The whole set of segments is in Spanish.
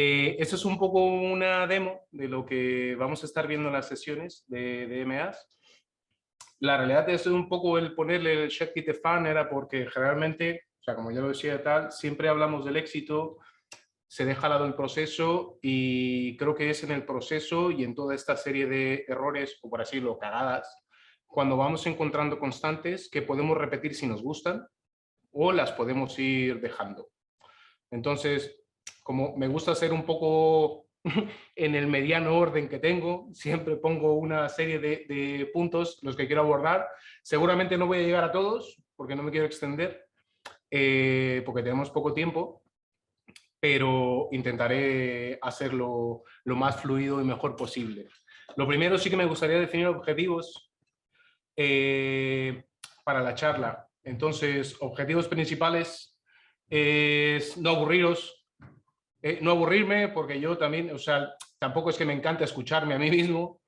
Esto es un poco una demo de lo que vamos a estar viendo en las sesiones de MAs. La realidad es un poco el ponerle el Check It Fan era porque generalmente, o sea, como ya lo decía tal, siempre hablamos del éxito, se deja al lado el proceso y creo que es en el proceso y en toda esta serie de errores, o por así decirlo, cagadas, cuando vamos encontrando constantes que podemos repetir si nos gustan o las podemos ir dejando. Entonces, como me gusta ser un poco en el mediano orden que tengo, siempre pongo una serie de puntos los que quiero abordar. Seguramente no voy a llegar a todos porque no me quiero extender, porque tenemos poco tiempo, pero intentaré hacerlo lo más fluido y mejor posible. Lo primero sí que me gustaría definir objetivos para la charla. Entonces, objetivos principales es no aburriros, no aburrirme, porque yo también, o sea, tampoco es que me encanta escucharme a mí mismo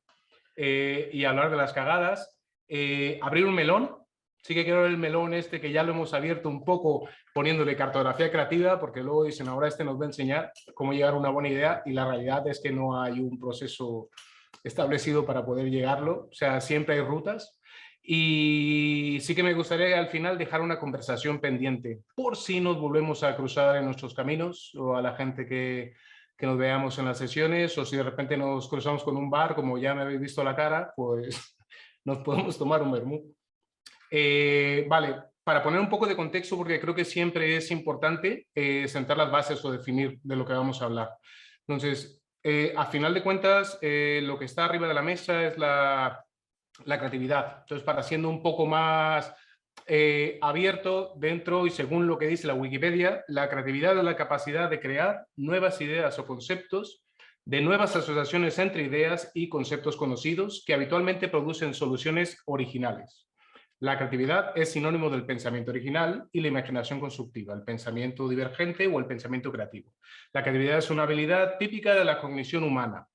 y hablar de las cagadas. Abrir un melón, sí que quiero ver el melón este que ya lo hemos abierto un poco poniéndole cartografía creativa, porque luego dicen, ahora este nos va a enseñar cómo llegar a una buena idea y la realidad es que no hay un proceso establecido para poder llegarlo, o sea, siempre hay rutas. Y sí que me gustaría al final dejar una conversación pendiente, por si nos volvemos a cruzar en nuestros caminos o a la gente que nos veamos en las sesiones, o si de repente nos cruzamos con un bar, como ya me habéis visto la cara, pues nos podemos tomar un vermú. Vale, para poner un poco de contexto, porque creo que siempre es importante sentar las bases o definir de lo que vamos a hablar. Entonces, a final de cuentas, lo que está arriba de la mesa es la creatividad. Entonces, para siendo un poco más abierto dentro y según lo que dice la Wikipedia, la creatividad es la capacidad de crear nuevas ideas o conceptos, de nuevas asociaciones entre ideas y conceptos conocidos que habitualmente producen soluciones originales. La creatividad es sinónimo del pensamiento original y la imaginación constructiva, el pensamiento divergente o el pensamiento creativo. La creatividad es una habilidad típica de la cognición humana,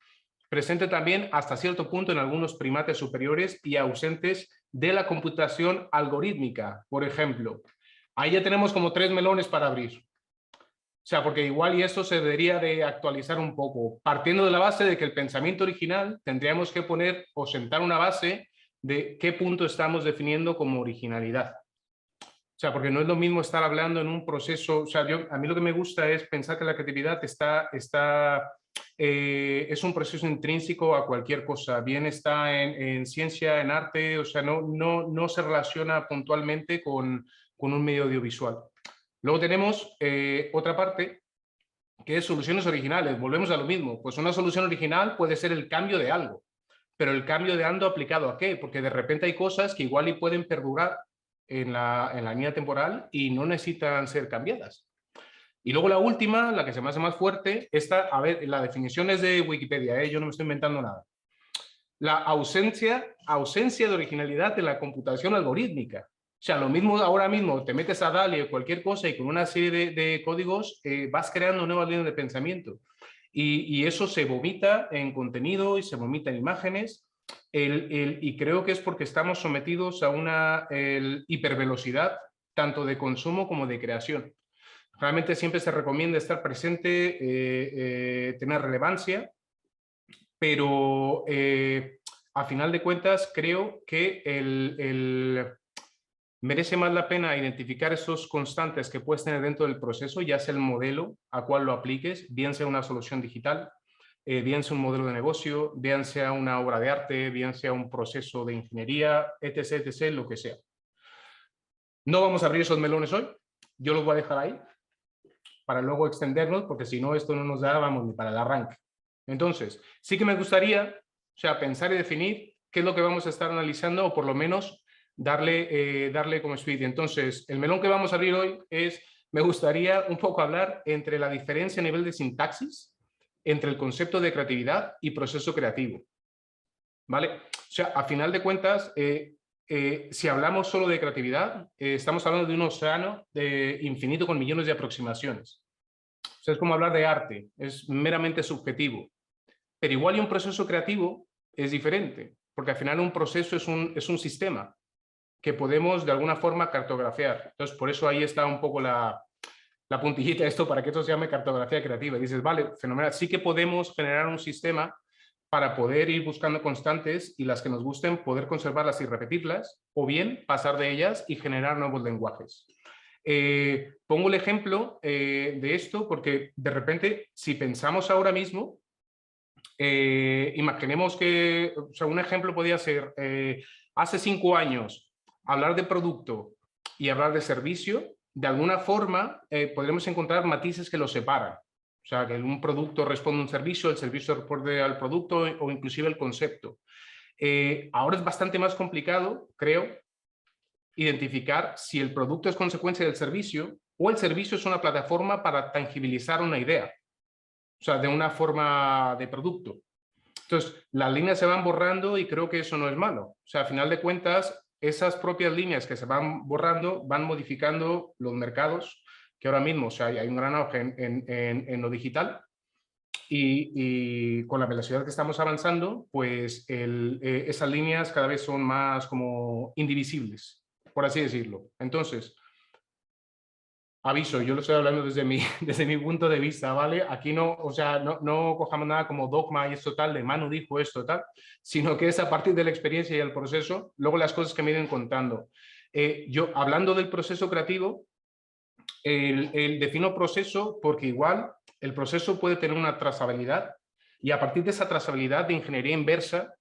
presente también hasta cierto punto en algunos primates superiores y ausentes de la computación algorítmica. Por ejemplo, ahí ya tenemos como 3 melones para abrir. O sea, porque igual y esto se debería de actualizar un poco, partiendo de la base de que el pensamiento original tendríamos que poner o sentar una base de qué punto estamos definiendo como originalidad. O sea, porque no es lo mismo estar hablando en un proceso, o sea, a mí lo que me gusta es pensar que la creatividad es un proceso intrínseco a cualquier cosa, bien está en ciencia, en arte, o sea, no se relaciona puntualmente con un medio audiovisual. Luego tenemos otra parte que es soluciones originales, volvemos a lo mismo, pues una solución original puede ser el cambio de algo, pero el cambio de algo aplicado ¿a qué? Porque de repente hay cosas que igual y pueden perdurar en la línea temporal y no necesitan ser cambiadas. Y luego la última, la que se me hace más fuerte, esta, a ver, la definición es de Wikipedia, yo no me estoy inventando nada. La ausencia de originalidad de la computación algorítmica. O sea, lo mismo ahora mismo, te metes a DALI o cualquier cosa y con una serie de códigos vas creando nuevas líneas de pensamiento. Y eso se vomita en contenido y se vomita en imágenes. Y creo que es porque estamos sometidos a una hipervelocidad, tanto de consumo como de creación. Realmente siempre se recomienda estar presente, tener relevancia, pero a final de cuentas creo que merece más la pena identificar esos constantes que puedes tener dentro del proceso, ya sea el modelo a cual lo apliques, bien sea una solución digital, bien sea un modelo de negocio, bien sea una obra de arte, bien sea un proceso de ingeniería, etc., etc., lo que sea. No vamos a abrir esos melones hoy, yo los voy a dejar ahí para luego extendernos, porque si no, esto no nos da, vamos, ni para el arranque. Entonces, sí que me gustaría, o sea, pensar y definir qué es lo que vamos a estar analizando, o por lo menos darle como speed. Entonces, el melón que vamos a abrir hoy es, me gustaría un poco hablar entre la diferencia a nivel de sintaxis entre el concepto de creatividad y proceso creativo. ¿Vale? O sea, a final de cuentas, si hablamos solo de creatividad, estamos hablando de un océano infinito con millones de aproximaciones. O sea, es como hablar de arte, es meramente subjetivo. Pero igual y un proceso creativo es diferente, porque al final un proceso es un sistema que podemos de alguna forma cartografiar. Entonces, por eso ahí está un poco la puntillita esto para que esto se llame cartografía creativa. Y dices, vale, fenomenal, sí que podemos generar un sistema para poder ir buscando constantes y las que nos gusten, poder conservarlas y repetirlas, o bien pasar de ellas y generar nuevos lenguajes. Pongo el ejemplo de esto porque de repente, si pensamos ahora mismo, imaginemos que, o sea, un ejemplo podría ser, hace 5 años, hablar de producto y hablar de servicio, de alguna forma podremos encontrar matices que los separan. O sea, que un producto responde a un servicio, el servicio responde al producto o inclusive el concepto. Ahora es bastante más complicado, creo, identificar si el producto es consecuencia del servicio o el servicio es una plataforma para tangibilizar una idea. O sea, de una forma de producto. Entonces, las líneas se van borrando y creo que eso no es malo. O sea, a final de cuentas, esas propias líneas que se van borrando van modificando los mercados, que ahora mismo, o sea, hay un gran auge en lo digital y con la velocidad que estamos avanzando, pues esas líneas cada vez son más como indivisibles, por así decirlo. Entonces, aviso, yo lo estoy hablando desde mi punto de vista, ¿vale? Aquí no, o sea, no cojamos nada como dogma y esto tal, de Manu dijo esto tal, sino que es a partir de la experiencia y el proceso, luego las cosas que me irán contando. Yo, hablando del proceso creativo, el defino proceso porque igual el proceso puede tener una trazabilidad y a partir de esa trazabilidad de ingeniería inversa,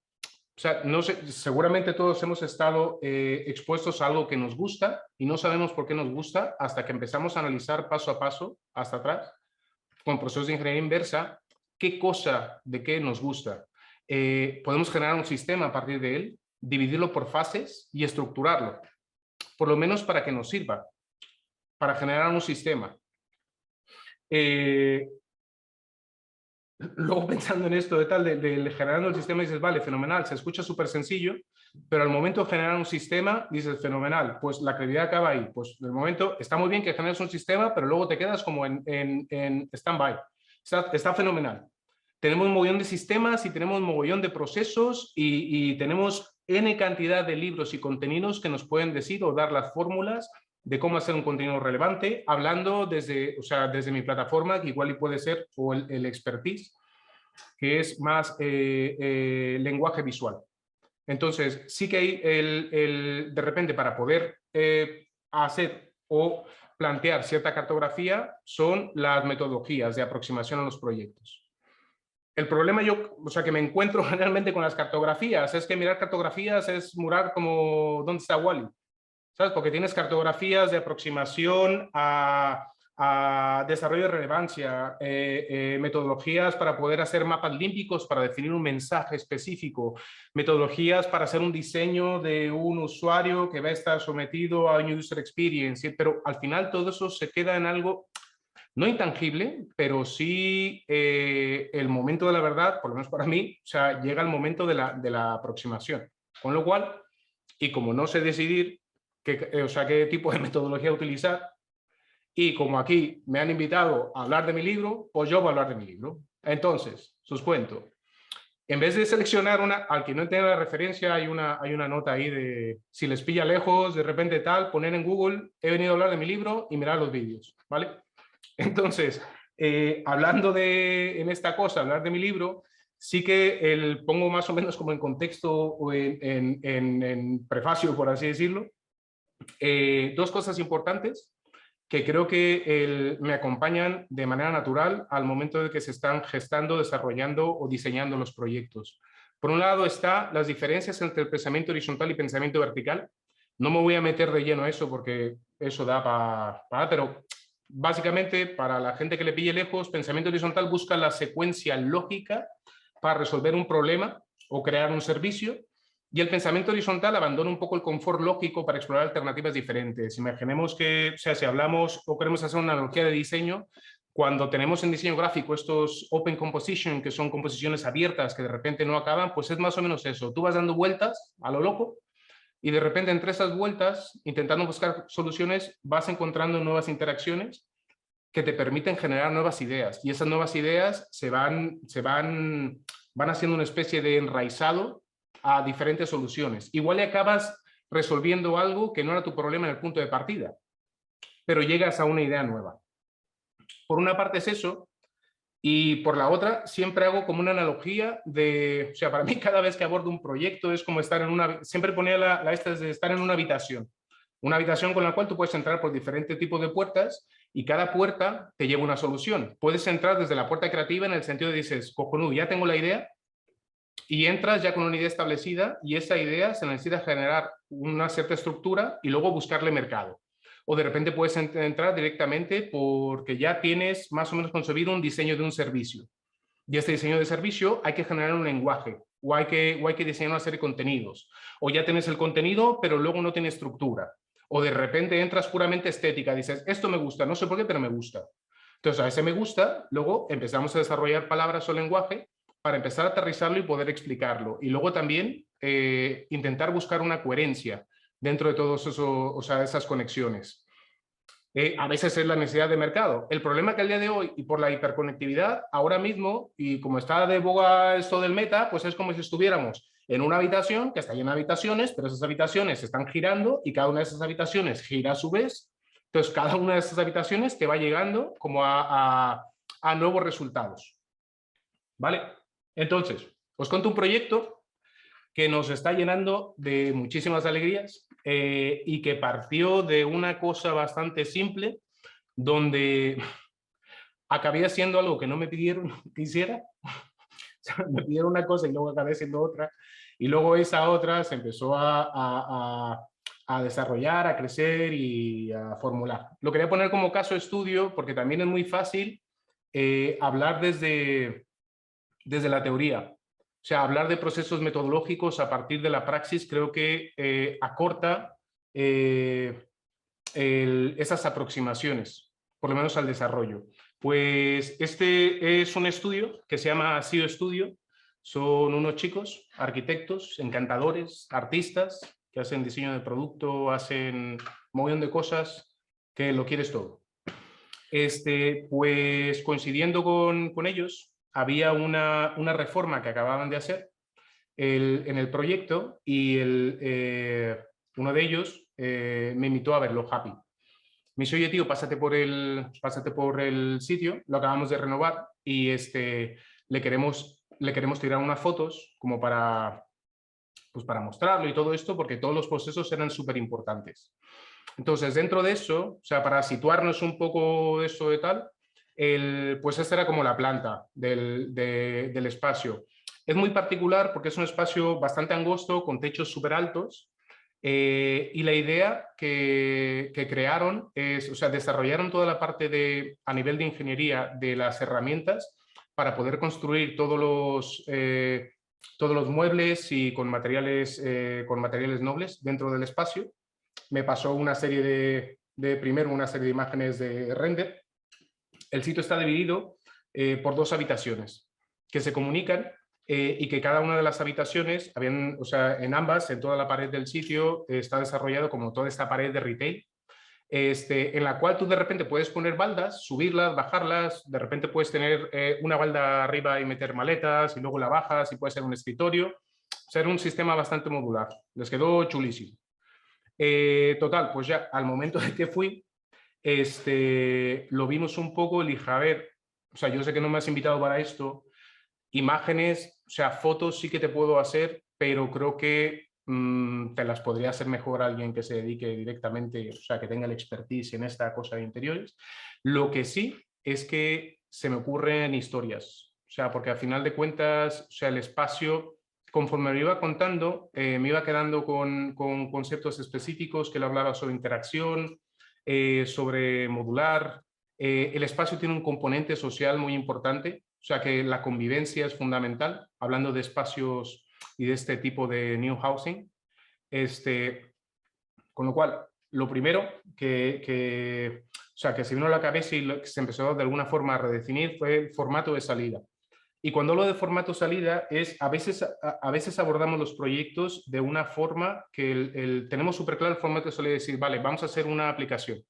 o sea, no sé, seguramente todos hemos estado expuestos a algo que nos gusta y no sabemos por qué nos gusta hasta que empezamos a analizar paso a paso, hasta atrás, con procesos de ingeniería inversa, qué cosa de qué nos gusta. Podemos generar un sistema a partir de él, dividirlo por fases y estructurarlo, por lo menos para que nos sirva, para generar un sistema. Luego pensando en esto de tal, de generando el sistema, dices, vale, fenomenal, se escucha súper sencillo, pero al momento de generar un sistema, dices, fenomenal, pues la creatividad acaba ahí. Pues de momento está muy bien que generes un sistema, pero luego te quedas como en stand-by. Está fenomenal. Tenemos un mogollón de sistemas y tenemos un mogollón de procesos y tenemos N cantidad de libros y contenidos que nos pueden decir o dar las fórmulas de cómo hacer un contenido relevante, hablando desde, o sea, desde mi plataforma, que igual y puede ser, o el expertise, que es más lenguaje visual. Entonces, sí que hay de repente para poder hacer o plantear cierta cartografía son las metodologías de aproximación a los proyectos. El problema yo, o sea, que me encuentro generalmente con las cartografías es que mirar cartografías es mirar como ¿dónde está Wally? ¿Sabes? Porque tienes cartografías de aproximación a desarrollo de relevancia, metodologías para poder hacer mapas límbicos para definir un mensaje específico, metodologías para hacer un diseño de un usuario que va a estar sometido a un user experience, pero al final todo eso se queda en algo no intangible, pero sí el momento de la verdad, por lo menos para mí, o sea, llega el momento de la aproximación. Con lo cual, y como no sé decidir o sea, qué tipo de metodología utilizar, y como aquí me han invitado a hablar de mi libro, pues yo voy a hablar de mi libro. Entonces, sus cuento. En vez de seleccionar una, al que no tenga la referencia, hay una nota ahí de si les pilla lejos, de repente tal, poner en Google, he venido a hablar de mi libro y mirar los vídeos, ¿vale? Entonces, hablando en esta cosa, hablar de mi libro, sí que pongo más o menos como en contexto o en prefacio, por así decirlo, dos cosas importantes que creo que me acompañan de manera natural al momento de que se están gestando, desarrollando o diseñando los proyectos. Por un lado está las diferencias entre el pensamiento horizontal y pensamiento vertical. No me voy a meter de lleno a eso porque eso da para pero básicamente para la gente que le pille lejos, pensamiento horizontal busca la secuencia lógica para resolver un problema o crear un servicio. Y el pensamiento horizontal abandona un poco el confort lógico para explorar alternativas diferentes. Imaginemos que, o sea, si hablamos o queremos hacer una analogía de diseño, cuando tenemos en diseño gráfico estos open composition, que son composiciones abiertas que de repente no acaban, pues es más o menos eso. Tú vas dando vueltas a lo loco y de repente entre esas vueltas, intentando buscar soluciones, vas encontrando nuevas interacciones que te permiten generar nuevas ideas. Y esas nuevas ideas van haciendo una especie de enraizado a diferentes soluciones. Igual y acabas resolviendo algo que no era tu problema en el punto de partida, pero llegas a una idea nueva. Por una parte es eso, y por la otra siempre hago como una analogía de, o sea, para mí cada vez que abordo un proyecto es como estar en una, siempre ponía la esta de estar en una habitación con la cual tú puedes entrar por diferentes tipos de puertas y cada puerta te lleva una solución. Puedes entrar desde la puerta creativa en el sentido de dices, cojonudo, ya tengo la idea, y entras ya con una idea establecida y esa idea se necesita generar una cierta estructura y luego buscarle mercado. O de repente puedes entrar directamente porque ya tienes más o menos concebido un diseño de un servicio. Y este diseño de servicio hay que generar un lenguaje o hay que diseñar una serie de contenidos. O ya tienes el contenido, pero luego no tiene estructura. O de repente entras puramente estética, dices, esto me gusta, no sé por qué, pero me gusta. Entonces, a ese me gusta, luego empezamos a desarrollar palabras o lenguaje para empezar a aterrizarlo y poder explicarlo. Y luego también intentar buscar una coherencia dentro de todos eso, o sea, esas conexiones. A veces es la necesidad de mercado. El problema que al día de hoy, y por la hiperconectividad, ahora mismo, y como está de boga esto del meta, pues es como si estuviéramos en una habitación que está llena de habitaciones, pero esas habitaciones están girando y cada una de esas habitaciones gira a su vez. Entonces, cada una de esas habitaciones te va llegando como a nuevos resultados. ¿Vale? Entonces, os cuento un proyecto que nos está llenando de muchísimas alegrías y que partió de una cosa bastante simple, donde acabé haciendo algo que no me pidieron que hiciera. O sea, me pidieron una cosa y luego acabé haciendo otra. Y luego esa otra se empezó a desarrollar, a crecer y a formular. Lo quería poner como caso de estudio porque también es muy fácil hablar desde la teoría. O sea, hablar de procesos metodológicos a partir de la praxis creo que acorta esas aproximaciones, por lo menos al desarrollo. Pues este es un estudio que se llama SEO Studio. Son unos chicos, arquitectos, encantadores, artistas, que hacen diseño de producto, hacen un montón de cosas, que lo quieres todo. Pues coincidiendo con ellos, había una reforma que acababan de hacer en el proyecto y uno de ellos me invitó a verlo, Happy. Me dice, oye tío, pásate por el sitio, lo acabamos de renovar y le queremos tirar unas fotos como pues para mostrarlo y todo esto, porque todos los procesos eran súper importantes. Entonces, dentro de eso, o sea, para situarnos un poco de eso de tal, pues esta era como la planta del espacio. Es muy particular porque es un espacio bastante angosto, con techos súper altos, y la idea que crearon es, o sea, desarrollaron toda la parte a nivel de ingeniería de las herramientas para poder construir todos los muebles y con materiales nobles dentro del espacio. Me pasó una serie primero una serie de imágenes de render. El sitio está dividido por 2 habitaciones que se comunican y que cada una de las habitaciones, o sea, en ambas, en toda la pared del sitio, está desarrollado como toda esta pared de retail, en la cual tú de repente puedes poner baldas, subirlas, bajarlas, de repente puedes tener una balda arriba y meter maletas y luego la bajas y puede ser un escritorio. O sea, era un sistema bastante modular. Les quedó chulísimo. Total, pues ya al momento de que fui, lo vimos un poco y dije, a ver, o sea, yo sé que no me has invitado para esto, imágenes, o sea, fotos sí que te puedo hacer, pero creo que te las podría hacer mejor alguien que se dedique directamente, o sea, que tenga el expertise en esta cosa de interiores. Lo que sí es que se me ocurren historias, o sea, porque al final de cuentas, o sea, el espacio, conforme me iba contando, me iba quedando con conceptos específicos que le hablaba sobre interacción, sobre modular. El espacio tiene un componente social muy importante, o sea que la convivencia es fundamental, hablando de espacios y de este tipo de new housing. Con lo cual, lo primero que se vino a la cabeza y se empezó de alguna forma a redefinir fue el formato de salida. Y cuando hablo de formato salida es a veces abordamos los proyectos de una forma que tenemos súper claro el formato de salida, decir, vale, vamos a hacer una aplicación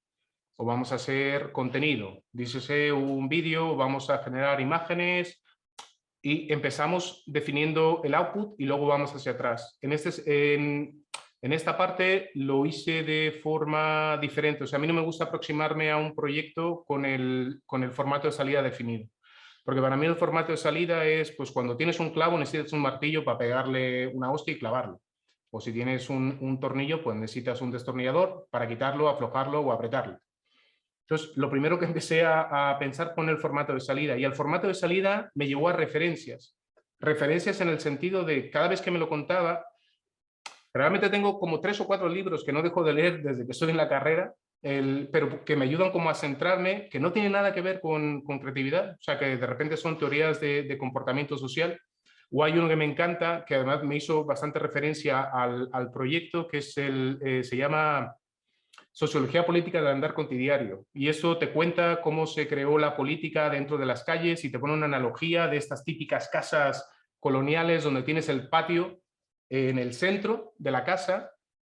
o vamos a hacer contenido, dícese un vídeo, vamos a generar imágenes y empezamos definiendo el output y luego vamos hacia atrás. En esta parte lo hice de forma diferente. O sea, a mí no me gusta aproximarme a un proyecto con el formato de salida definido. Porque para mí el formato de salida es, pues cuando tienes un clavo necesitas un martillo para pegarle una hostia y clavarlo. O si tienes un tornillo, pues necesitas un destornillador para quitarlo, aflojarlo o apretarlo. Entonces, lo primero que empecé a pensar fue en el formato de salida. Y el formato de salida me llevó a referencias. Referencias en el sentido de cada vez que me lo contaba, realmente tengo como 3 o 4 libros que no dejo de leer desde que estoy en la carrera, pero que me ayudan como a centrarme, que no tiene nada que ver con creatividad, o sea, que de repente son teorías de comportamiento social. O hay uno que me encanta, que además me hizo bastante referencia al proyecto, que es se llama Sociología Política del Andar Cotidiano. Y eso te cuenta cómo se creó la política dentro de las calles y te pone una analogía de estas típicas casas coloniales donde tienes el patio en el centro de la casa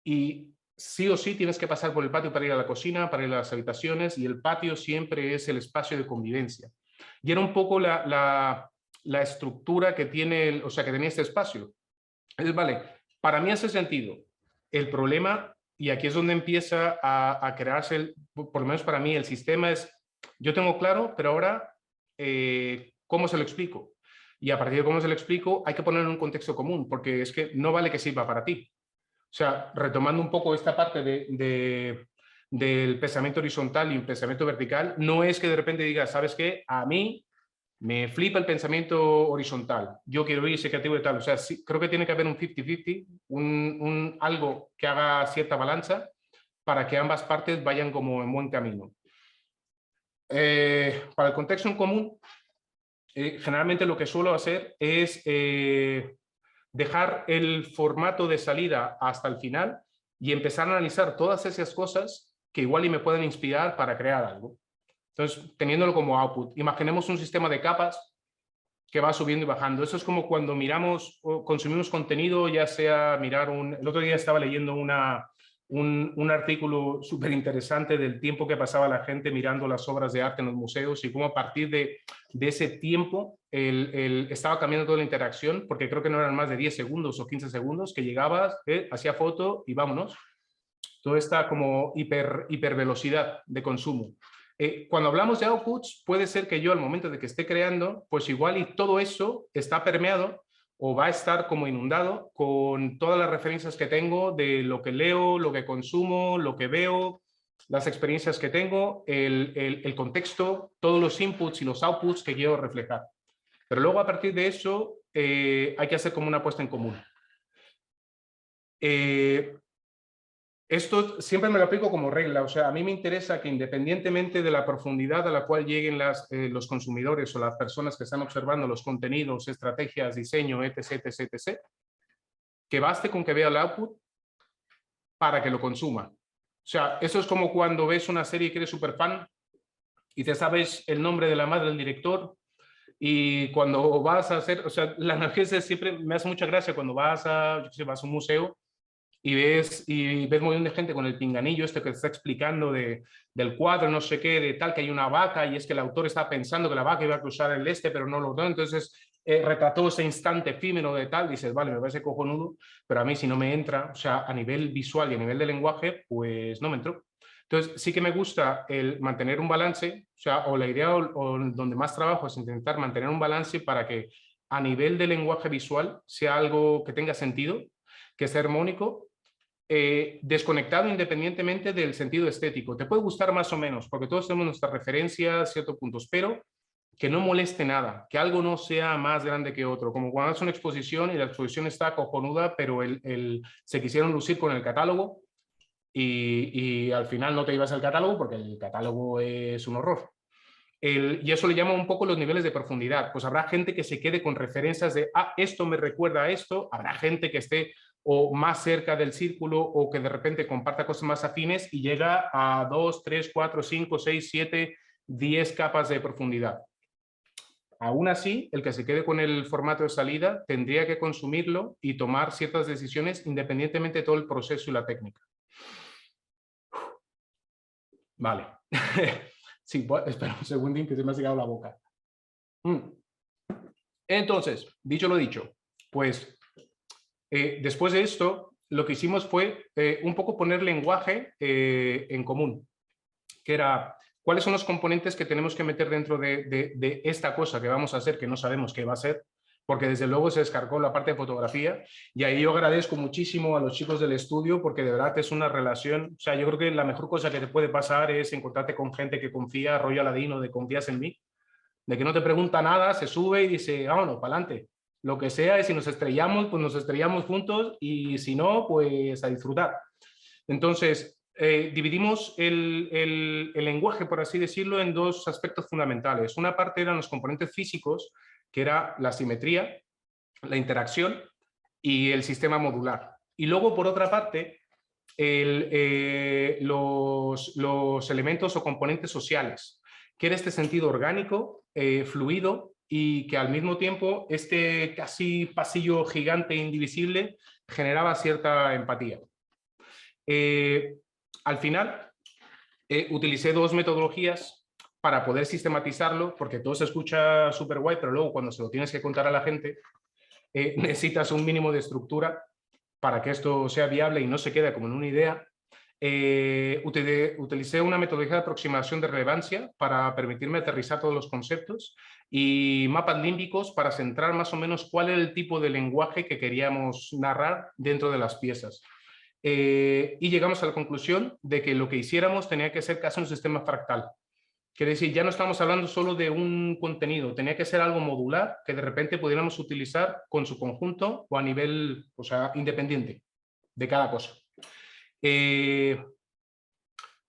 y sí o sí tienes que pasar por el patio para ir a la cocina, para ir a las habitaciones, y el patio siempre es el espacio de convivencia. Y era un poco la estructura que tiene, o sea, que tenía este espacio. Entonces, vale, para mí hace sentido. El problema, y aquí es donde empieza a crearse, por lo menos para mí, el sistema es, yo tengo claro, pero ahora, ¿cómo se lo explico? Y a partir de cómo se lo explico, hay que ponerlo en un contexto común, porque es que no vale que sirva para ti. O sea, retomando un poco esta parte del pensamiento horizontal y un pensamiento vertical, no es que de repente digas, ¿sabes qué? A mí me flipa el pensamiento horizontal, yo quiero ir ser creativo y tal. O sea, sí, creo que tiene que haber un 50-50, algo que haga cierta balanza para que ambas partes vayan como en buen camino. Para el contexto en común, generalmente lo que suelo hacer es dejar el formato de salida hasta el final y empezar a analizar todas esas cosas que igual y me pueden inspirar para crear algo. Entonces, teniéndolo como output, imaginemos un sistema de capas que va subiendo y bajando. Eso es como cuando miramos o consumimos contenido, ya sea mirar el otro día estaba leyendo un artículo súper interesante del tiempo que pasaba la gente mirando las obras de arte en los museos y cómo a partir de ese tiempo estaba cambiando toda la interacción, porque creo que no eran más de 10 segundos o 15 segundos que llegabas, hacía foto y vámonos. Toda esta como hipervelocidad de consumo. Cuando hablamos de outputs, puede ser que yo al momento de que esté creando, pues igual y todo eso está permeado o va a estar como inundado con todas las referencias que tengo de lo que leo, lo que consumo, lo que veo, las experiencias que tengo, el contexto, todos los inputs y los outputs que quiero reflejar. Pero luego a partir de eso hay que hacer como una puesta en común. Esto siempre me lo aplico como regla, o sea, a mí me interesa que independientemente de la profundidad a la cual lleguen los consumidores o las personas que están observando los contenidos, estrategias, diseño, etc., etc., etc., que baste con que vea el output para que lo consuma. O sea, eso es como cuando ves una serie que eres súper fan y te sabes el nombre de la madre del director y cuando vas a hacer, o sea, la analogía siempre me hace mucha gracia cuando vas vas a un museo y ves un montón de gente con el pinganillo este que te está explicando del cuadro, no sé qué, de tal, que hay una vaca y es que el autor está pensando que la vaca iba a cruzar el pero no lo da, entonces retrató ese instante efímero de tal, dices, vale, me parece cojonudo, pero a mí si no me entra, o sea, a nivel visual y a nivel de lenguaje, pues no me entró. Entonces sí que me gusta el mantener un balance, o sea, o la idea o donde más trabajo es intentar mantener un balance para que a nivel de lenguaje visual sea algo que tenga sentido, que sea armónico, desconectado independientemente del sentido estético. Te puede gustar más o menos, porque todos tenemos nuestras referencias, ciertos puntos, pero que no moleste nada, que algo no sea más grande que otro, como cuando haces una exposición y la exposición está cojonuda, pero se quisieron lucir con el catálogo y al final no te ibas al catálogo porque el catálogo es un horror. Y eso le llama un poco los niveles de profundidad. Pues habrá gente que se quede con referencias de, esto me recuerda a esto, habrá gente que esté o más cerca del círculo o que de repente comparta cosas más afines y llega a 2, 3, 4, 5, 6, 7, 10 capas de profundidad. Aún así, el que se quede con el formato de salida tendría que consumirlo y tomar ciertas decisiones independientemente de todo el proceso y la técnica. Vale. Sí, espera un segundín que se me ha secado la boca. Entonces, dicho lo dicho, pues después de esto, lo que hicimos fue un poco poner lenguaje en común, que era cuáles son los componentes que tenemos que meter dentro de esta cosa que vamos a hacer, que no sabemos qué va a ser, porque desde luego se descargó la parte de fotografía, y ahí yo agradezco muchísimo a los chicos del estudio, porque de verdad es una relación, o sea, yo creo que la mejor cosa que te puede pasar es encontrarte con gente que confía, rollo Aladino, de confías en mí, de que no te pregunta nada, se sube y dice, vámonos, para adelante. Lo que sea, y si nos estrellamos, pues nos estrellamos juntos, y si no, pues a disfrutar. Entonces, dividimos el lenguaje, por así decirlo, en dos aspectos fundamentales. Una parte eran los componentes físicos, que era la simetría, la interacción y el sistema modular. Y luego, por otra parte, los elementos o componentes sociales, que era este sentido orgánico, fluido, y que al mismo tiempo este casi pasillo gigante e indivisible generaba cierta empatía. Al final, utilicé dos metodologías para poder sistematizarlo, porque todo se escucha súper guay, pero luego cuando se lo tienes que contar a la gente, necesitas un mínimo de estructura para que esto sea viable y no se quede como en una idea. Utilicé una metodología de aproximación de relevancia para permitirme aterrizar todos los conceptos, y mapas límbicos para centrar más o menos cuál era el tipo de lenguaje que queríamos narrar dentro de las piezas. Y llegamos a la conclusión de que lo que hiciéramos tenía que ser casi un sistema fractal. Quiere decir, ya no estamos hablando solo de un contenido, tenía que ser algo modular que de repente pudiéramos utilizar con su conjunto o a nivel, o sea, independiente de cada cosa.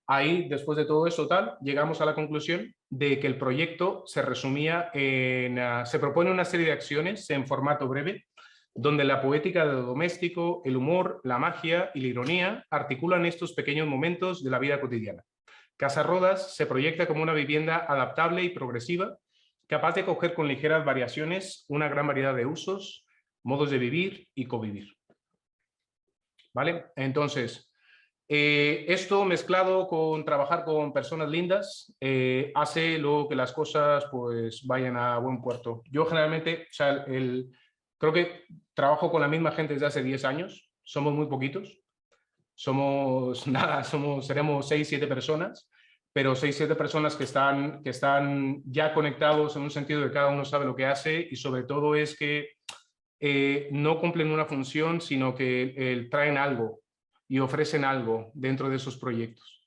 Ahí, después de todo eso, llegamos a la conclusión de que el proyecto se resumía en... se propone una serie de acciones en formato breve, donde la poética de lo doméstico, el humor, la magia y la ironía articulan estos pequeños momentos de la vida cotidiana. Casa Rodas se proyecta como una vivienda adaptable y progresiva, capaz de coger con ligeras variaciones una gran variedad de usos, modos de vivir y convivir. ¿Vale? Entonces, esto mezclado con trabajar con personas lindas hace luego que las cosas pues vayan a buen puerto. Yo generalmente, o sea, creo que trabajo con la misma gente desde hace 10 años, somos muy poquitos, somos nada, seremos 6, 7 personas, pero 6, 7 personas que están ya conectados en un sentido de que cada uno sabe lo que hace, y sobre todo es que no cumplen una función, sino que traen algo y ofrecen algo dentro de esos proyectos.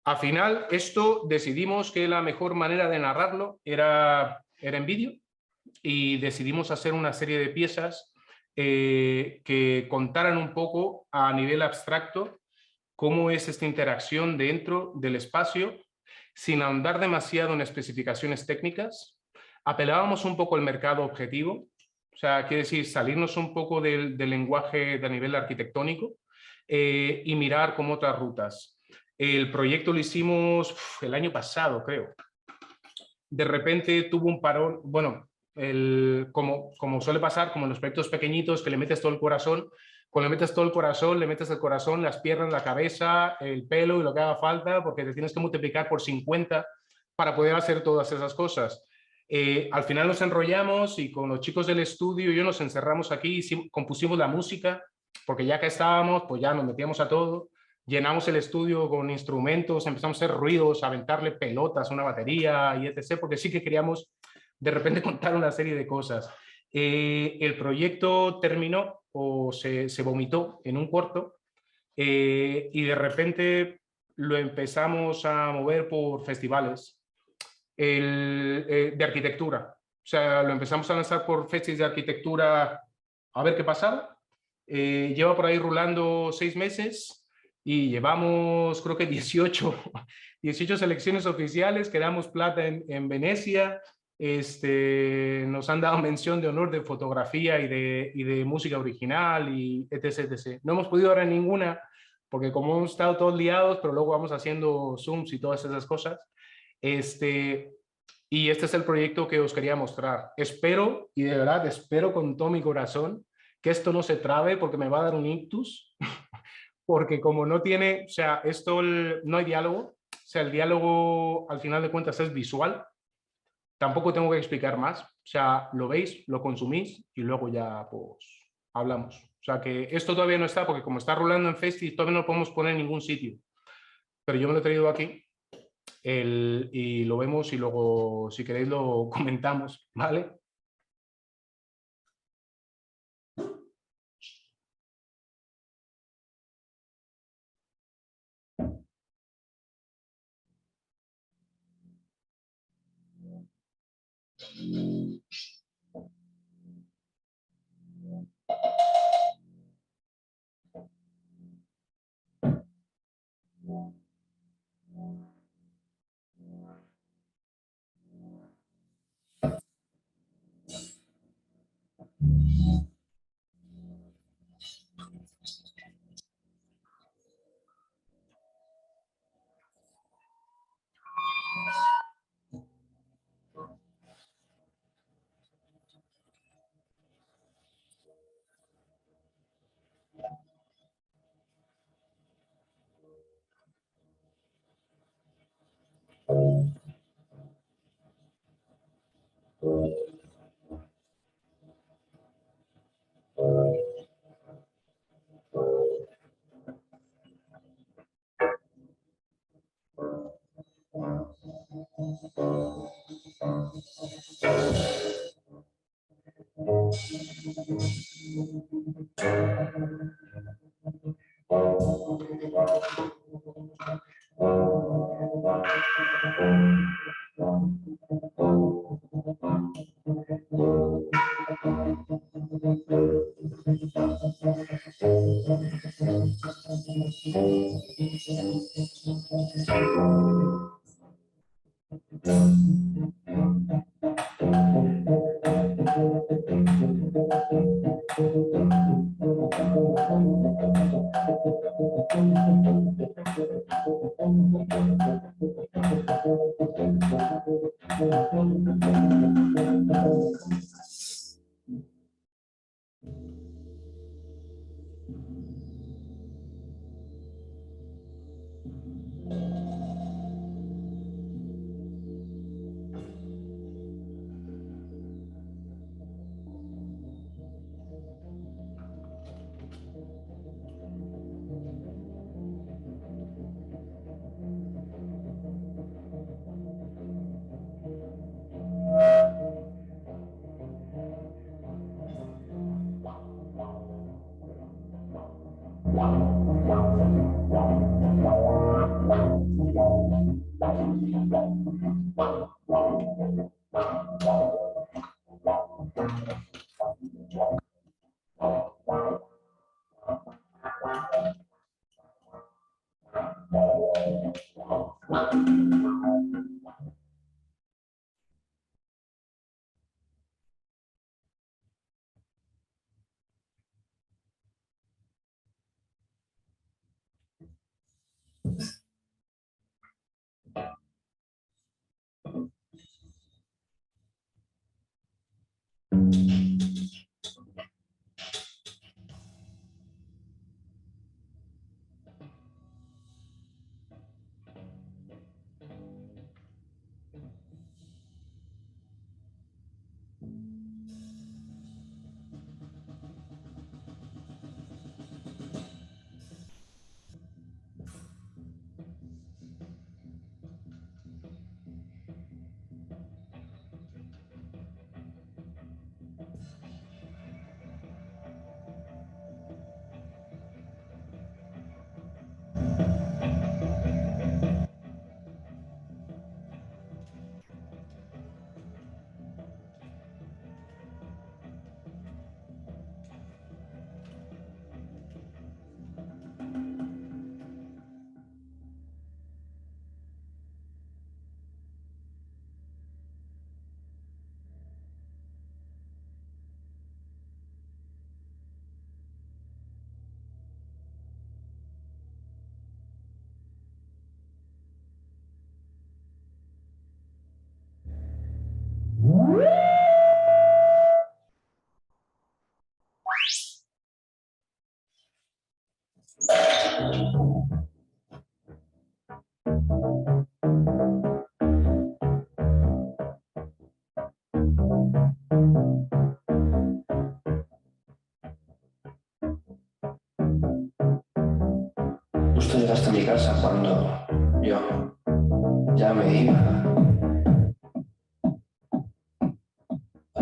Al final, esto decidimos que la mejor manera de narrarlo era en vídeo, y decidimos hacer una serie de piezas que contaran un poco a nivel abstracto cómo es esta interacción dentro del espacio, sin ahondar demasiado en especificaciones técnicas. Apelábamos un poco al mercado objetivo, o sea, quiere decir, salirnos un poco del lenguaje de nivel arquitectónico y mirar como otras rutas. El proyecto lo hicimos el año pasado, creo. De repente tuvo un parón, bueno, como suele pasar, como en los proyectos pequeñitos que le metes todo el corazón, cuando le metes todo el corazón, le metes el corazón, las piernas, la cabeza, el pelo y lo que haga falta, porque te tienes que multiplicar por 50 para poder hacer todas esas cosas. Al final nos enrollamos y con los chicos del estudio y yo nos encerramos aquí y compusimos la música, porque ya que estábamos, pues ya nos metíamos a todo, llenamos el estudio con instrumentos, empezamos a hacer ruidos, a aventarle pelotas a una batería y etc., porque sí que queríamos de repente contar una serie de cosas. El proyecto terminó o se vomitó en un corto y de repente lo empezamos a mover por festivales de arquitectura. O sea, lo empezamos a lanzar por festivales de arquitectura a ver qué pasaba. Lleva por ahí rulando 6 meses y llevamos creo que 18 selecciones oficiales, quedamos plata en Venecia. Nos han dado mención de honor de fotografía y de música original y etc, etc. No hemos podido dar en ninguna porque como hemos estado todos liados, pero luego vamos haciendo Zooms y todas esas cosas. Y este es el proyecto que os quería mostrar. Espero, y de verdad espero con todo mi corazón, que esto no se trabe porque me va a dar un ictus, porque como no tiene, o sea, esto no hay diálogo, o sea, el diálogo al final de cuentas es visual, tampoco tengo que explicar más, o sea, lo veis, lo consumís y luego ya pues hablamos. O sea que esto todavía no está, porque como está rulando en Festi, todavía no lo podemos poner en ningún sitio. Pero yo me lo he traído aquí y lo vemos y luego, si queréis, lo comentamos, ¿vale?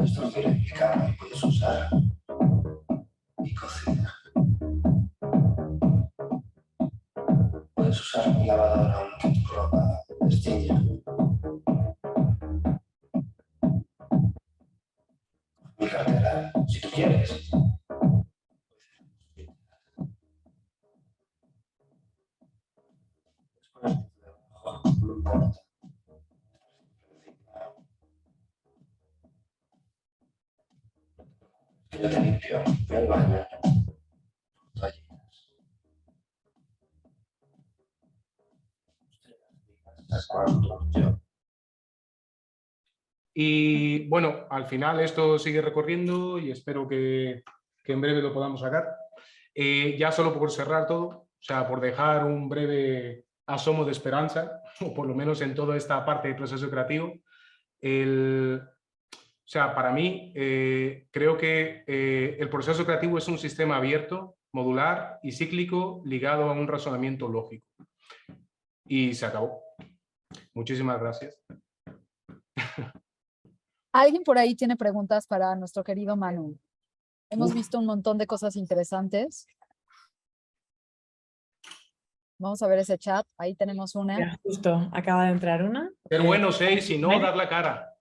esto certificado puedes usar mi cocina. Puedes usar mi lavadora, un ropa de estilla. Mi cartera, si tú quieres. No importa. Yo te limpio, voy al baño. Toallitas. ¿Hasta cuándo? Yo. Y bueno, al final esto sigue recorriendo y espero que en breve lo podamos sacar. Ya solo por cerrar todo, o sea, por dejar un breve asomo de esperanza, o por lo menos en toda esta parte del proceso creativo, o sea, para mí creo que el proceso creativo es un sistema abierto, modular y cíclico ligado a un razonamiento lógico. Y se acabó. Muchísimas gracias. ¿Alguien por ahí tiene preguntas para nuestro querido Manu? Hemos visto un montón de cosas interesantes. Vamos a ver ese chat. Ahí tenemos una. Ya, justo acaba de entrar una. Ser bueno, y si no, dar la cara.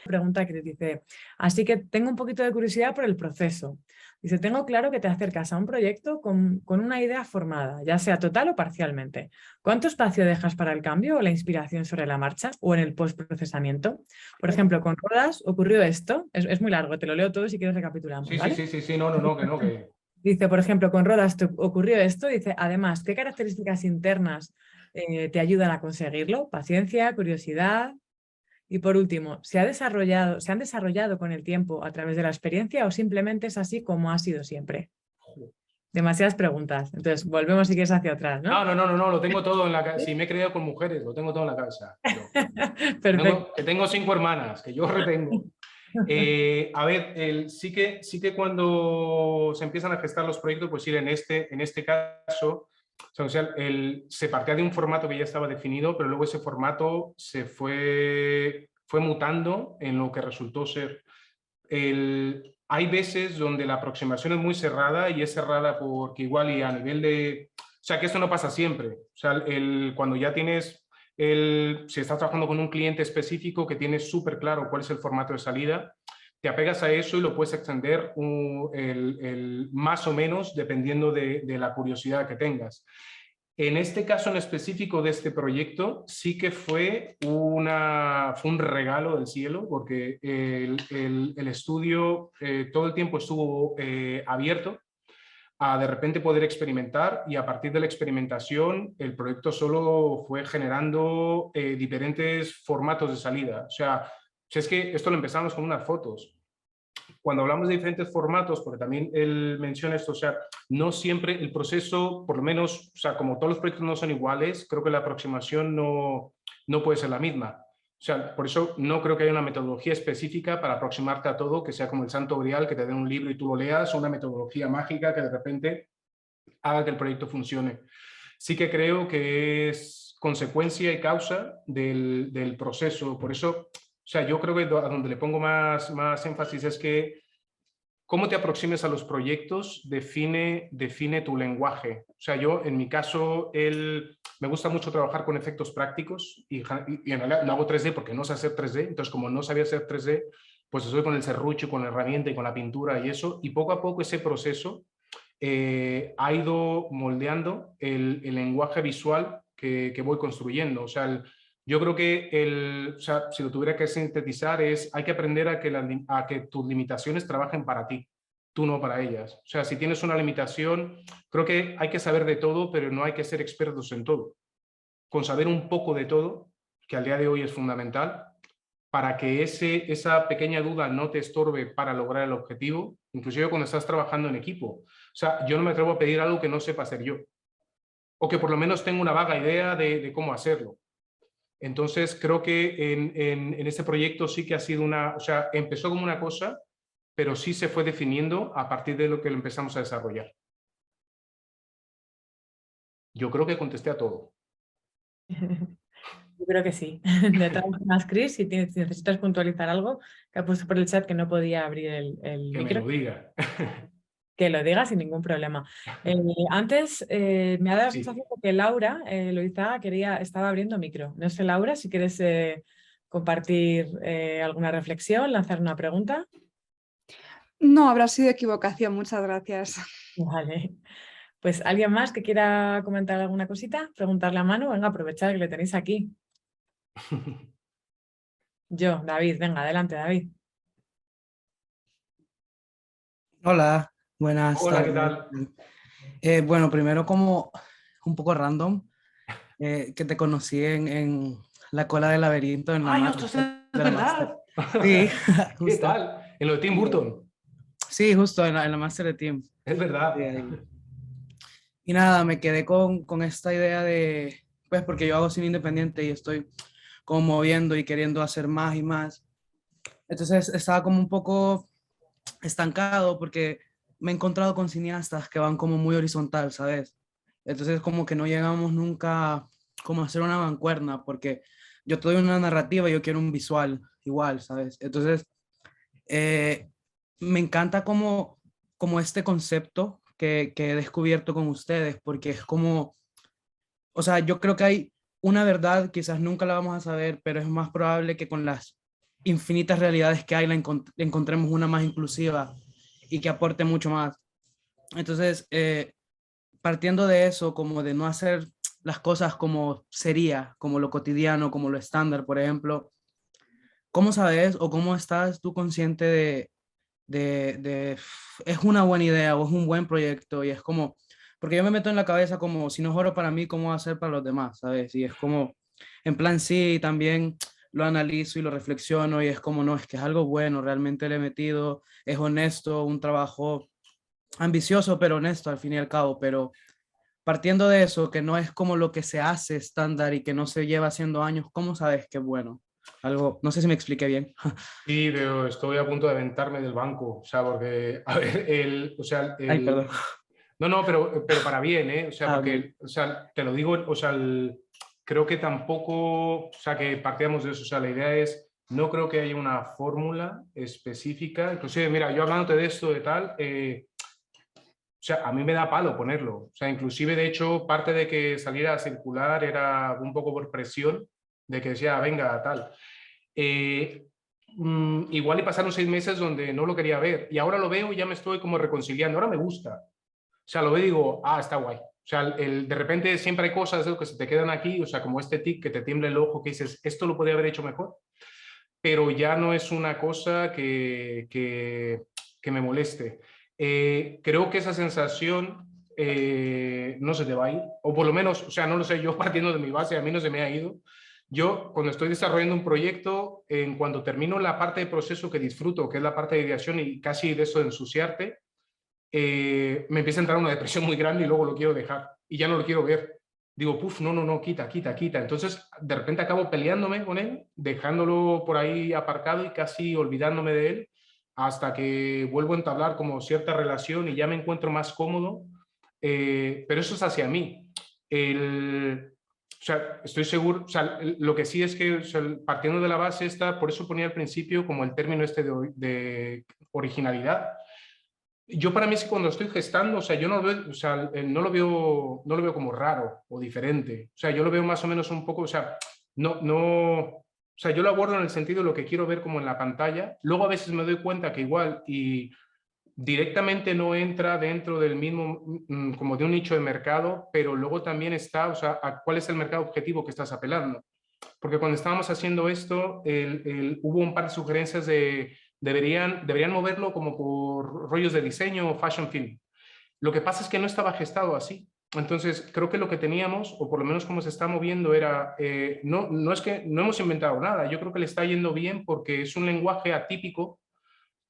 Pregunta que te dice, así que tengo un poquito de curiosidad por el proceso. Dice, tengo claro que te acercas a un proyecto con una idea formada, ya sea total o parcialmente. ¿Cuánto espacio dejas para el cambio o la inspiración sobre la marcha o en el postprocesamiento? Por ejemplo, con Rodas ocurrió esto, es muy largo, te lo leo todo si quieres recapitulamos. Sí, ¿vale? sí, no, que... Dice, por ejemplo, con Rodas ocurrió esto, dice, además, ¿qué características internas te ayudan a conseguirlo? Paciencia, curiosidad. Y por último, ¿se han desarrollado con el tiempo a través de la experiencia o simplemente es así como ha sido siempre? Demasiadas preguntas. Entonces, volvemos si quieres hacia atrás, ¿no? No, lo tengo todo en la cabeza. Si me he criado con mujeres, lo tengo todo en la cabeza. Perfecto. Que tengo 5 hermanas, que yo retengo. A ver, sí que cuando se empiezan a gestar los proyectos, pues sí, en este caso, o sea, se partía de un formato que ya estaba definido, pero luego ese formato se fue mutando en lo que resultó ser. Hay veces donde la aproximación es muy cerrada y es cerrada porque igual y a nivel de... O sea, que esto no pasa siempre. O sea, cuando ya tienes... si estás trabajando con un cliente específico que tienes súper claro cuál es el formato de salida, te apegas a eso y lo puedes extender más o menos dependiendo de la curiosidad que tengas. En este caso en específico de este proyecto, sí que fue un regalo del cielo, porque el estudio todo el tiempo estuvo abierto a de repente poder experimentar, y a partir de la experimentación el proyecto solo fue generando diferentes formatos de salida. O sea, si es que esto lo empezamos con unas fotos. Cuando hablamos de diferentes formatos, porque también él menciona esto, o sea, no siempre el proceso, por lo menos, o sea, como todos los proyectos no son iguales, creo que la aproximación no puede ser la misma. O sea, por eso no creo que haya una metodología específica para aproximarte a todo, que sea como el santo grial, que te den un libro y tú lo leas, o una metodología mágica que de repente haga que el proyecto funcione. Sí que creo que es consecuencia y causa del proceso. Por eso, o sea, yo creo que a donde le pongo más énfasis es que cómo te aproximes a los proyectos define tu lenguaje. O sea, yo en mi caso, me gusta mucho trabajar con efectos prácticos y en realidad no hago 3D porque no sé hacer 3D. Entonces, como no sabía hacer 3D, pues estoy con el serrucho, con la herramienta y con la pintura y eso. Y poco a poco ese proceso ha ido moldeando el lenguaje visual que voy construyendo. O sea, yo creo que o sea, si lo tuviera que sintetizar hay que aprender a que tus limitaciones trabajen para ti, tú no para ellas. O sea, si tienes una limitación, creo que hay que saber de todo, pero no hay que ser expertos en todo. Con saber un poco de todo, que al día de hoy es fundamental, para que esa pequeña duda no te estorbe para lograr el objetivo, inclusive cuando estás trabajando en equipo. O sea, yo no me atrevo a pedir algo que no sepa hacer yo, o que por lo menos tenga una vaga idea de cómo hacerlo. Entonces, creo que en este proyecto sí que ha sido o sea, empezó como una cosa, pero sí se fue definiendo a partir de lo que lo empezamos a desarrollar. Yo creo que contesté a todo. Yo creo que sí. De todas formas, Chris, si necesitas puntualizar algo, que ha puesto por el chat que no podía abrir el Que me micro, lo diga. que lo diga sin ningún problema. Antes me ha dado la Sí. sensación de que Laura Loizaga estaba abriendo micro. No sé, Laura, si quieres compartir alguna reflexión, lanzar una pregunta. No, habrá sido equivocación, muchas gracias. Vale. Pues alguien más que quiera comentar alguna cosita, preguntarle a Manu, venga, aprovechad que le tenéis aquí. Yo, David, venga, adelante, David. Hola, buenas Hola, ¿qué tardes. tal? Bueno, primero como un poco random, que te conocí en la cola del laberinto en la ¡Ay, ostras, máster es de la máster. verdad! Sí, ¿Qué justo. tal? En lo de Tim Burton. Sí, justo en la máster de Team. Es Sí, verdad. ahí. Y nada, me quedé con esta idea de, pues porque yo hago cine independiente y estoy como moviendo y queriendo hacer más y más. Entonces estaba como un poco estancado porque me he encontrado con cineastas que van como muy horizontal, ¿sabes? Entonces como que no llegamos nunca como a hacer una mancuerna porque yo te doy una narrativa y yo quiero un visual igual, ¿sabes? Entonces eh, me encanta como este concepto que he descubierto con ustedes porque es como, o sea, yo creo que hay una verdad, quizás nunca la vamos a saber, pero es más probable que con las infinitas realidades que hay encontremos una más inclusiva y que aporte mucho más. Entonces, partiendo de eso, como de no hacer las cosas como sería, como lo cotidiano, como lo estándar, por ejemplo, ¿cómo sabes o cómo estás tú consciente de es una buena idea o es un buen proyecto? Y es como, porque yo me meto en la cabeza como, si no es oro para mí, ¿cómo va a ser para los demás? ¿Sabes? Y es como, en plan, sí, también lo analizo y lo reflexiono y es como, no, es que es algo bueno, realmente le he metido, es honesto, un trabajo ambicioso, pero honesto al fin y al cabo, pero partiendo de eso, que no es como lo que se hace estándar y que no se lleva haciendo años, ¿cómo sabes que es bueno? Algo, no sé si me expliqué bien. Sí, pero estoy a punto de aventarme del banco. O sea, porque, a ver, o sea, Ay, perdón. no, no, pero para bien, ¿eh? O sea, Ah, ok. porque, o sea, te lo digo, o sea, creo que tampoco, o sea, que partíamos de eso. O sea, la idea es, no creo que haya una fórmula específica. Inclusive, mira, yo hablándote de esto, de tal, o sea, a mí me da palo ponerlo. O sea, inclusive, de hecho, parte de que saliera a circular era un poco por presión, de que decía, venga, tal. Eh, igual y pasaron 6 meses donde no lo quería ver y ahora lo veo y ya me estoy como reconciliando. Ahora me gusta. O sea, lo veo y digo, ah, está guay. O sea, de repente siempre hay cosas que se te quedan aquí, o sea, como este tic que te tiembla el ojo, que dices, esto lo podría haber hecho mejor, pero ya no es una cosa que me moleste. Creo que esa sensación no se te va a ir, o por lo menos, o sea, no lo sé, yo partiendo de mi base, a mí no se me ha ido. Yo, cuando estoy desarrollando un proyecto, en cuando termino la parte de proceso que disfruto, que es la parte de ideación y casi de eso de ensuciarte, me empieza a entrar una depresión muy grande y luego lo quiero dejar y ya no lo quiero ver. Digo, puf, no, no, no, quita, quita, quita. Entonces, de repente acabo peleándome con él, dejándolo por ahí aparcado y casi olvidándome de él, hasta que vuelvo a entablar como cierta relación y ya me encuentro más cómodo. Pero eso es hacia mí. O sea, estoy seguro, o sea, lo que sí es que, o sea, partiendo de la base esta, por eso ponía al principio como el término este de originalidad. Yo para mí es que cuando estoy gestando, o sea, yo no lo veo, o sea, no lo veo como raro o diferente. O sea, yo lo veo más o menos un poco, o sea, o sea, yo lo abordo en el sentido de lo que quiero ver como en la pantalla. Luego a veces me doy cuenta que igual y directamente no entra dentro del mismo, como de un nicho de mercado, pero luego también está, o sea, a cuál es el mercado objetivo que estás apelando. Porque cuando estábamos haciendo esto, hubo un par de sugerencias de deberían moverlo como por rollos de diseño o fashion film. Lo que pasa es que no estaba gestado así. Entonces, creo que lo que teníamos, o por lo menos como se está moviendo, era, no es que no hemos inventado nada, yo creo que le está yendo bien porque es un lenguaje atípico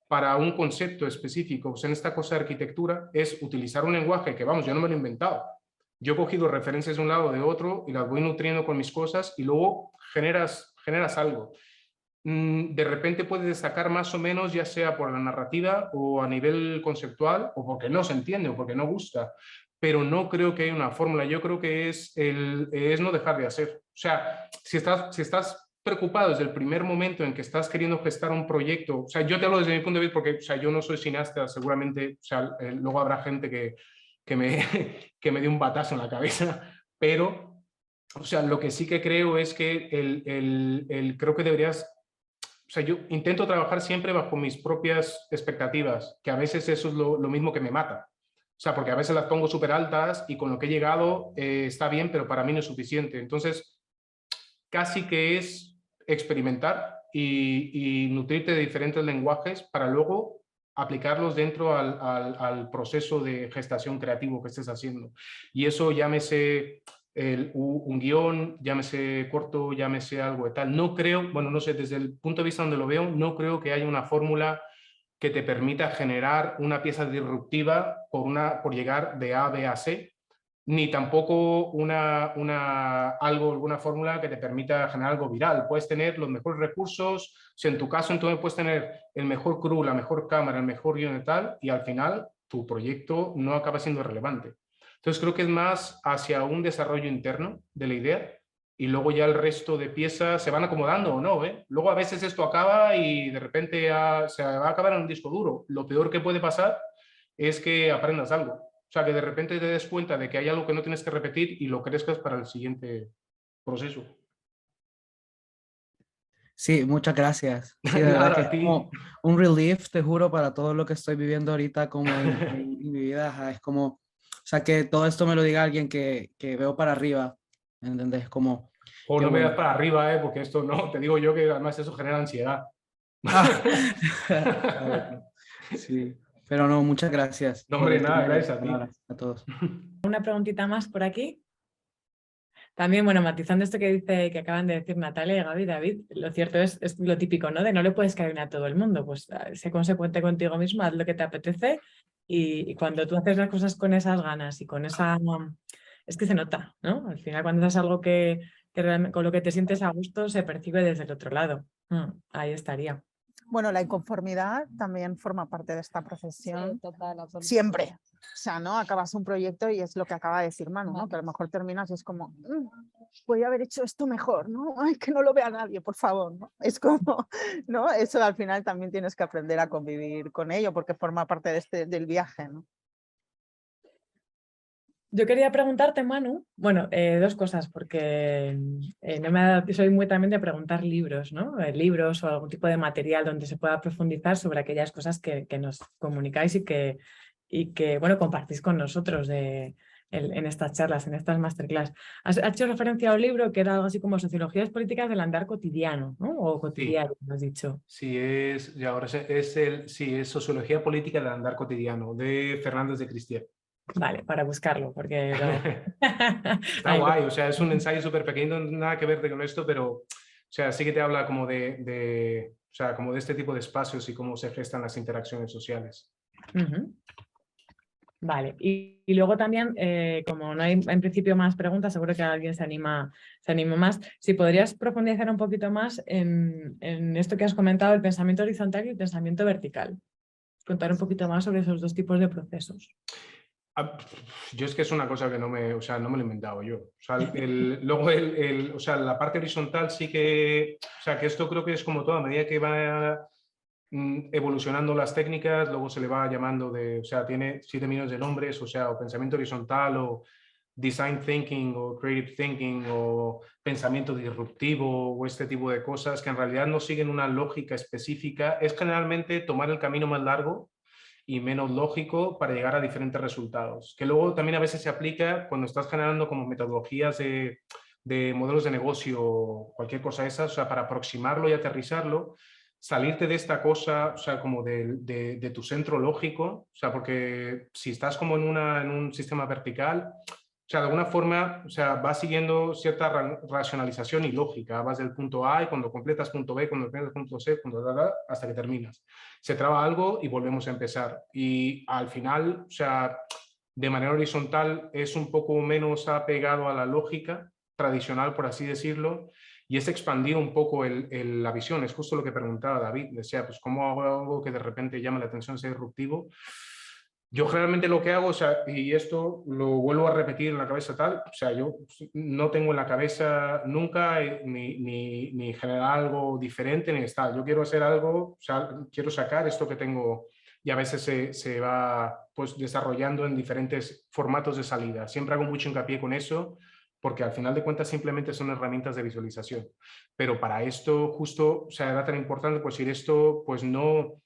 para un concepto específico. O sea, en esta cosa de arquitectura es utilizar un lenguaje que, vamos, yo no me lo he inventado. Yo he cogido referencias de un lado o de otro y las voy nutriendo con mis cosas y luego generas algo. De repente puedes destacar más o menos, ya sea por la narrativa o a nivel conceptual, o porque no se entiende o porque no gusta. pero no creo que haya una fórmula. Yo creo que es no dejar de hacer. O sea, si estás preocupado desde el primer momento en que estás queriendo gestar un proyecto, o sea, yo te hablo desde mi punto de vista porque, o sea, yo no soy cineasta, seguramente, o sea, luego habrá gente que me, que me dé un batazo en la cabeza, pero, o sea, lo que sí que creo es que creo que deberías, o sea, yo intento trabajar siempre bajo mis propias expectativas, que a veces eso es lo mismo que me mata. O sea, porque a veces las pongo súper altas y con lo que he llegado está bien, pero para mí no es suficiente. Entonces, casi que es experimentar y nutrirte de diferentes lenguajes para luego aplicarlos dentro al proceso de gestación creativo que estés haciendo. Y eso llámese un guión, llámese corto, llámese algo de tal. No creo, bueno, no sé, desde el punto de vista donde lo veo, no creo que haya una fórmula que te permita generar una pieza disruptiva por llegar de A, B a C, ni tampoco alguna fórmula que te permita generar algo viral. Puedes tener los mejores recursos, si en tu caso entonces puedes tener el mejor crew, la mejor cámara, el mejor guion y tal, y al final tu proyecto no acaba siendo relevante. Entonces creo que es más hacia un desarrollo interno de la idea y luego ya el resto de piezas se van acomodando o no, ¿eh? Luego a veces esto acaba y de repente se va a acabar en un disco duro. Lo peor que puede pasar es que aprendas algo. O sea, que de repente te des cuenta de que hay algo que no tienes que repetir y lo crezcas para el siguiente proceso. Sí, muchas gracias. Sí, de verdad Nada, que a es ti. como un relief, te juro, para todo lo que estoy viviendo ahorita como en mi vida. Ajá, es como, o sea, que todo esto me lo diga alguien que veo para arriba, ¿entendés? Como, O qué no me das bueno. para arriba, porque esto no, te digo yo que además eso genera ansiedad. Ah, está bueno. Sí, pero no, muchas gracias No, por hombre, el nada, tiempo y las gracias a ti. palabras a todos. Una preguntita más por aquí. También, bueno, matizando esto que acaban de decir Natalia y Gaby, David, lo cierto es lo típico, ¿no? De no le puedes caer bien a todo el mundo, pues sé consecuente contigo mismo, haz lo que te apetece y cuando tú haces las cosas con esas ganas y con esa... Es que se nota, ¿no? Al final cuando haces algo que con lo que te sientes a gusto se percibe desde el otro lado. Ahí estaría. Bueno, la inconformidad también forma parte de esta Sí, profesión. total, absolutamente. Siempre. O sea, ¿no? Acabas un proyecto y es lo que acaba de decir Manu, ¿no? Que a lo mejor terminas y es como, podría haber hecho esto mejor, ¿no? Ay, que no lo vea nadie, por favor, ¿no? Es como, ¿no? Eso al final también tienes que aprender a convivir con ello porque forma parte del viaje, ¿no? Yo quería preguntarte, Manu, bueno, dos cosas, porque no me ha dado, soy muy también de preguntar libros, ¿no? Libros o algún tipo de material donde se pueda profundizar sobre aquellas cosas que nos comunicáis y que bueno, compartís con nosotros en estas charlas, en estas masterclass. Has hecho referencia a un libro que era algo así como Sociologías Políticas del Andar Cotidiano, ¿no? O cotidiano, me has dicho. Sí, y ahora es Sociología Política del Andar Cotidiano, de Fernández de Cristier. Vale, para buscarlo, porque... Está guay, o sea, es un ensayo súper pequeño, no tiene nada que ver con esto, pero o sea, sí que te habla como o sea, como de este tipo de espacios y cómo se gestan las interacciones sociales. Vale, y luego también, como no hay en principio más preguntas, seguro que alguien se anima más. Si podrías profundizar un poquito más en esto que has comentado, el pensamiento horizontal y el pensamiento vertical. Contar un poquito más sobre esos dos tipos de procesos. Yo es que es una cosa que no me lo he inventado yo. O sea, luego o sea, la parte horizontal sí que, o sea, que esto creo que es como todo, a medida que va evolucionando las técnicas, luego se le va llamando o sea, tiene 7 millones de nombres, o sea, o pensamiento horizontal, o design thinking, o creative thinking, o pensamiento disruptivo, o este tipo de cosas que en realidad no siguen una lógica específica. Es generalmente tomar el camino más largo y menos lógico para llegar a diferentes resultados, que luego también a veces se aplica cuando estás generando como metodologías de modelos de negocio o cualquier cosa de esas, o sea, para aproximarlo y aterrizarlo, salirte de esta cosa, o sea, como de tu centro lógico, o sea, porque si estás como en un sistema vertical, o sea, de alguna forma, o sea, vas siguiendo cierta racionalización y lógica, vas del punto A y cuando completas punto B, cuando completas punto C, hasta que terminas. Se traba algo y volvemos a empezar. Y al final, o sea, de manera horizontal es un poco menos apegado a la lógica tradicional, por así decirlo, y es expandir un poco la visión. Es justo lo que preguntaba David, decía, pues ¿cómo hago algo que de repente llama la atención, sea disruptivo? Yo generalmente lo que hago, o sea, y esto lo vuelvo a repetir en la cabeza tal, o sea, yo no tengo en la cabeza nunca ni generar algo diferente ni tal. Yo quiero hacer algo, o sea, quiero sacar esto que tengo y a veces se va pues desarrollando en diferentes formatos de salida. Siempre hago mucho hincapié con eso porque al final de cuentas simplemente son herramientas de visualización. Pero para esto justo, o sea, era tan importante pues ir esto, pues no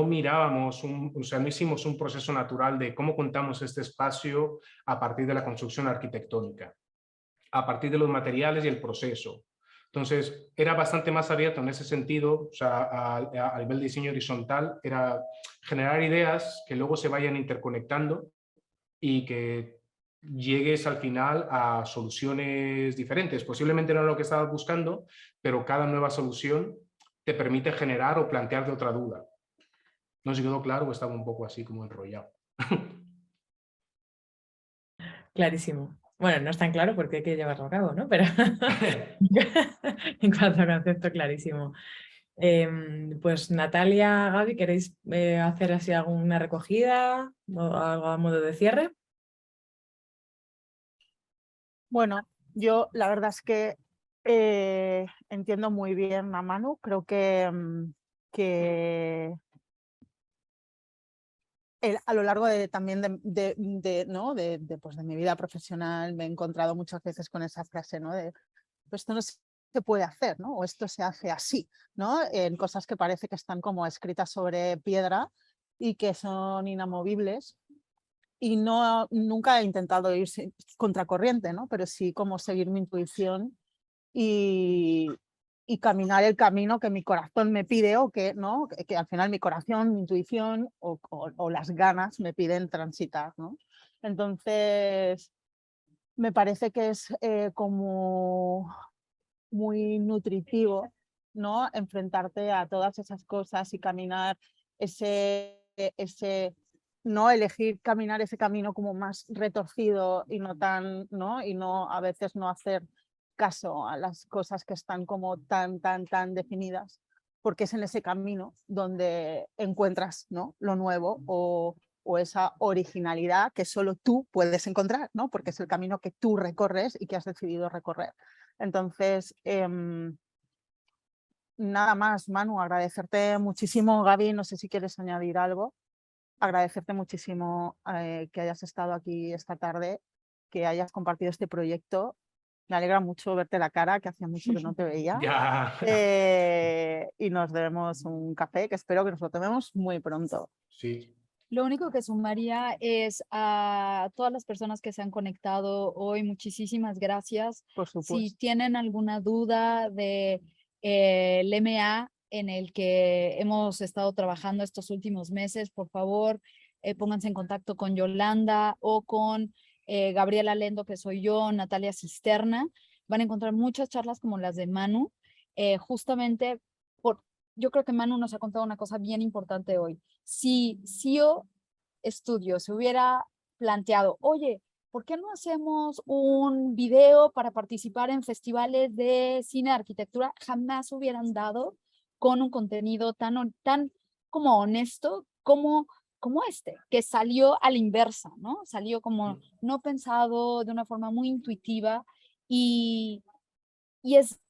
mirábamos, o sea, no hicimos un proceso natural de cómo contamos este espacio a partir de la construcción arquitectónica, a partir de los materiales y el proceso. Entonces, era bastante más abierto en ese sentido, o sea, a nivel de diseño horizontal, era generar ideas que luego se vayan interconectando y que llegues al final a soluciones diferentes. Posiblemente no era lo que estabas buscando, pero cada nueva solución te permite generar o plantearte otra duda. No sé si quedó claro o estaba un poco así como enrollado. Clarísimo. Bueno, no es tan claro porque hay que llevarlo a cabo, ¿no? Pero en cuanto al concepto, clarísimo. Pues Natalia, Gaby, ¿queréis hacer así alguna recogida o algo a modo de cierre? Bueno, yo la verdad es que entiendo muy bien a Manu. Creo que a lo largo también pues de mi vida profesional me he encontrado muchas veces con esa frase, ¿no? De pues esto no se puede hacer, ¿no? O esto se hace así, ¿no? En cosas que parece que están como escritas sobre piedra y que son inamovibles. Y nunca he intentado ir contracorriente, ¿no? Pero sí como seguir mi intuición y caminar el camino que mi corazón me pide o que, ¿no? que al final mi corazón, mi intuición o las ganas me piden transitar, ¿no? Entonces, me parece que es como muy nutritivo, ¿no? Enfrentarte a todas esas cosas y caminar no elegir caminar ese camino como más retorcido y no tan, ¿no? Y no a veces no hacer caso a las cosas que están como tan definidas, porque es en ese camino donde encuentras, ¿no? Lo nuevo o esa originalidad que solo tú puedes encontrar, ¿no? Porque es el camino que tú recorres y que has decidido recorrer. Entonces, nada más, Manu, agradecerte muchísimo. Gaby, no sé si quieres añadir algo. Agradecerte muchísimo que hayas estado aquí esta tarde, que hayas compartido este proyecto. Me alegra mucho verte la cara, que hacía mucho que no te veía. Ya. Y nos debemos un café, que espero que nos lo tomemos muy pronto. Sí. Lo único que sumaría es a todas las personas que se han conectado hoy, muchísimas gracias. Por Si supuesto. tienen alguna duda de el MA en el que hemos estado trabajando estos últimos meses, por favor, pónganse en contacto con Yolanda o con Gabriela Lendo, que soy yo, Natalia Cisterna. Van a encontrar muchas charlas como las de Manu, justamente yo creo que Manu nos ha contado una cosa bien importante hoy. Si CIO Studio se hubiera planteado, oye, ¿por qué no hacemos un video para participar en festivales de cine de arquitectura? Jamás hubieran dado con un contenido tan como honesto como este, que salió a la inversa, ¿no? Salió como no pensado, de una forma muy intuitiva y es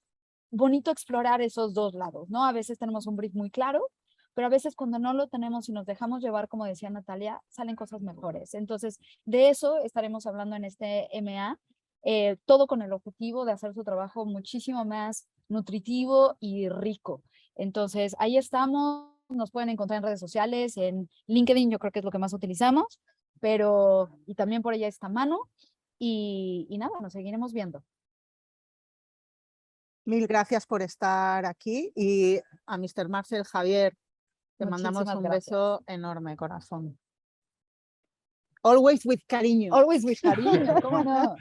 bonito explorar esos dos lados, ¿no? A veces tenemos un brief muy claro, pero a veces cuando no lo tenemos y nos dejamos llevar, como decía Natalia, salen cosas mejores. Entonces, de eso estaremos hablando en este MA, todo con el objetivo de hacer su trabajo muchísimo más nutritivo y rico. Entonces, ahí estamos, nos pueden encontrar en redes sociales, en LinkedIn yo creo que es lo que más utilizamos, y también por allá está Manu, y nada, nos seguiremos viendo. Mil gracias por estar aquí y a Mr. Marcel, Javier, te mandamos un beso enorme, corazón. Always with cariño. Always with cariño, ¿cómo no?